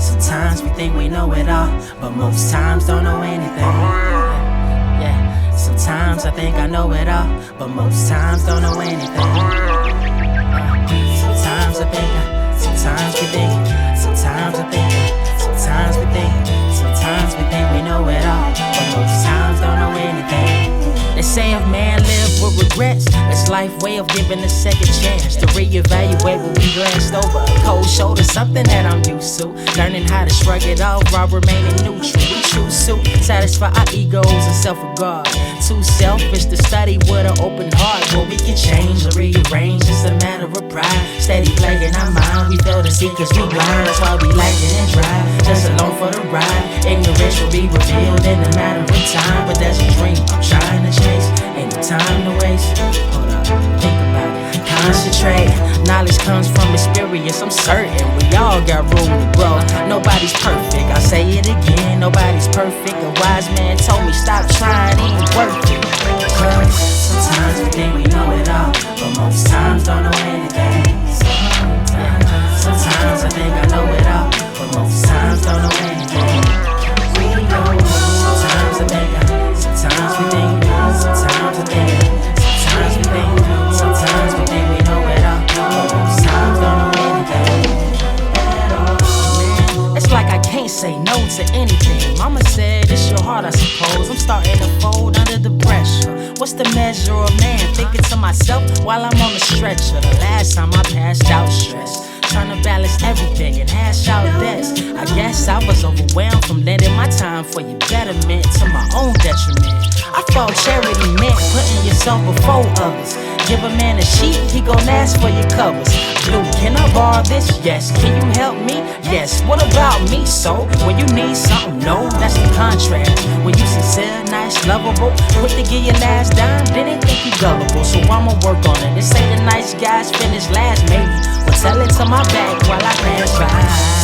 Sometimes we think we know it all, but most times don't know anything. Yeah, sometimes I think I know it all, but most times don't know anything. Sometimes I think, sometimes we think, sometimes I think, sometimes we think, sometimes we think we know it all, but most times don't know anything. They say if man live with regrets, it's life way of giving a second chance to reevaluate what we glanced over. Cold shoulder, something that I'm used to. Learning how to shrug it off while remaining neutral. We choose to satisfy our egos and self-regard. Too selfish to study with an open heart. What we can change or rearrange, it's a matter of pride. Steady playing our mind, we fail to see cause we blind. That's why we like it and drive, just along for the ride. Ignorance will be revealed in a matter of time, but that's a dream I'm trying to chase. Ain't no time to waste. Hold up, think about it. Concentrate. Knowledge comes from experience. I'm certain we all got room to grow. Nobody's perfect. I'll say it again. Nobody's perfect. A wise man told me stop trying. It ain't worth it. Cause sometimes we think we know it all, but most times don't know anything. Sometimes I think I know it all, but most times don't know anything. We know. Sometimes I think sometimes we think, sometimes I think, sometimes we think, sometimes we think we know it all, but most times don't know anything at all. Man, it's like I can't say no to anything. Mama said it's your heart, I suppose. I'm starting to fold under the pressure. What's the measure of man? Thinking to myself while I'm on the stretcher. The last time I passed out stressed, trying to balance everything and hash out debts. I guess I was overwhelmed from lending my time for your betterment to my own detriment. I thought charity meant putting yourself before others. Give a man a sheet, he gon' ask for your covers. Blue, can I borrow this? Yes. Can you help me? Yes. What about me? So, when you need something, no, that's the contrast. When you sincere, nice, lovable, quick to give your last dime, didn't think you gullible. So I'ma work on it. They say the nice guys finish last, maybe. Or tell it to my back while I pass by.